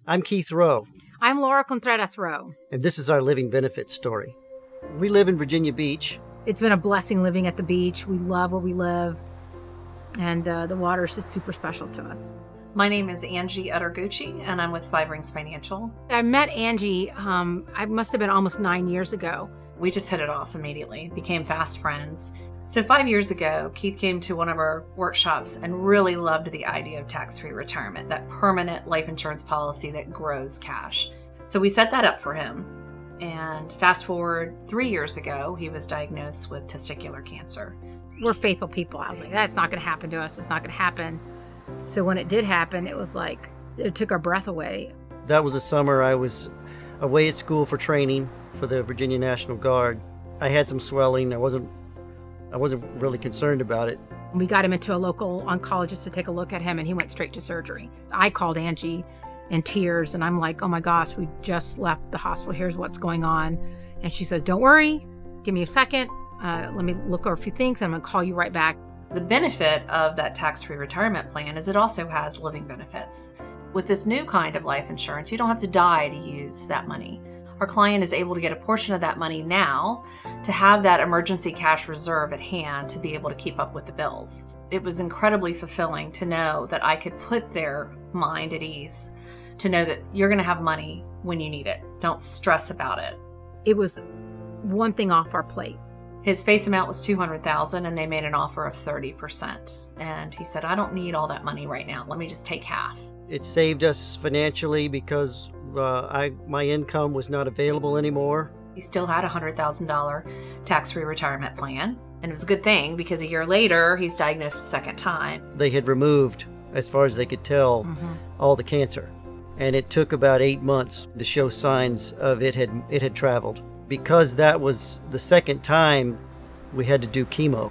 I'm Keith Rowe, I'm Laura Contreras Rowe. and this is our living benefits story. We live in Virginia Beach. It's been a blessing living at the beach. We love where we live, and the water is just super special to us. My name is Angie Uttergucci, and I'm with Five Rings Financial. I met Angie, I must have been almost 9 years ago. We just hit it off immediately, became fast friends. So 5 years ago, Keith came to one of our workshops and really loved the idea of tax-free retirement, that permanent life insurance policy that grows cash. So we set that up for him. And fast forward 3 years ago, he was diagnosed with testicular cancer. We're faithful people. I was like, that's not going to happen to us. It's not going to happen. So when it did happen, it was like, it took our breath away. That was a summer I was away at school for training for the Virginia National Guard. I had some swelling. I wasn't really concerned about it. We got him into a local oncologist to take a look at him, and he went straight to surgery. I called Angie in tears, and I'm like, oh my gosh, we just left the hospital. Here's what's going on. And she says, don't worry. Give me a second. Let me look over a few things. I'm going to call you right back. The benefit of that tax-free retirement plan is it also has living benefits. With this new kind of life insurance, you don't have to die to use that money. Our client is able to get a portion of that money now to have that emergency cash reserve at hand to be able to keep up with the bills. It was incredibly fulfilling to know that I could put their mind at ease, to know that you're going to have money when you need it. Don't stress about it. It was one thing off our plate. His face amount was $200,000, and they made an offer of 30%. And he said, I don't need all that money right now. Let me just take half. It saved us financially because my income was not available anymore. He still had a $100,000 tax-free retirement plan. And it was a good thing because a year later, he's diagnosed a second time. They had removed, as far as they could tell, all the cancer. And it took about 8 months to show signs of it had traveled. Because that was the second time we had to do chemo.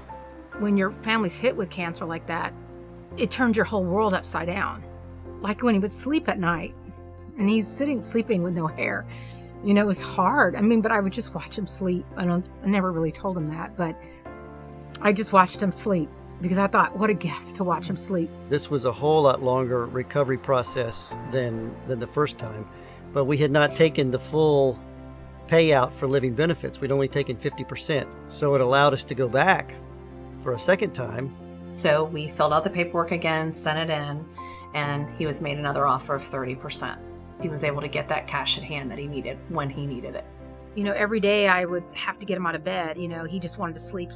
When your family's hit with cancer like that, it turned your whole world upside down. Like when he would sleep at night and he's sleeping with no hair. You know, it was hard. But I would just watch him sleep. I never really told him that, but I just watched him sleep because I thought, what a gift to watch him sleep. This was a whole lot longer recovery process than the first time, but we had not taken the full payout for living benefits. We'd only taken 50%. So it allowed us to go back for a second time. So we filled out the paperwork again, sent it in, and he was made another offer of 30%. He was able to get that cash at hand that he needed when he needed it. You know, every day I would have to get him out of bed. You know, he just wanted to sleep.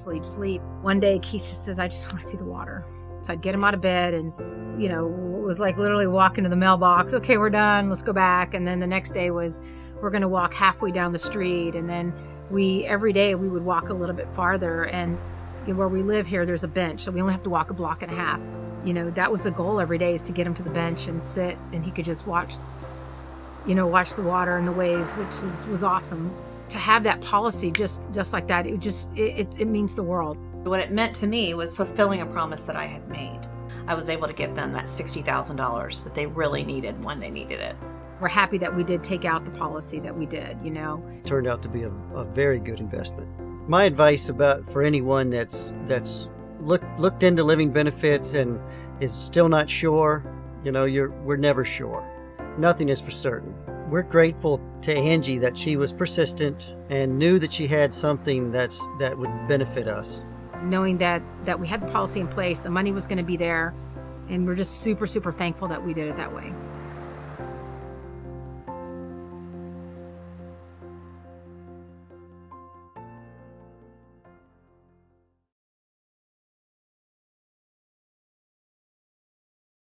One day Keith just says, I just want to see the water. So I'd get him out of bed and, you know, it was like literally walking to the mailbox. Okay, we're done. Let's go back. And then the next day was, we're going to walk halfway down the street. And then every day we would walk a little bit farther. And where we live here, there's a bench. So we only have to walk a block and a half. You know, that was the goal every day, is to get him to the bench and sit, and he could just watch the water and the waves, which was awesome. To have that policy just like that, it means the world. What it meant to me was fulfilling a promise that I had made. I was able to give them that $60,000 that they really needed when they needed it. We're happy that we did take out the policy that we did, you know. It turned out to be a very good investment. My advice for anyone that's looked into living benefits and is still not sure, you know, we're never sure. Nothing is for certain. We're grateful to Angie that she was persistent and knew that she had something that would benefit us. Knowing that we had the policy in place, the money was going to be there, and we're just super, super thankful that we did it that way.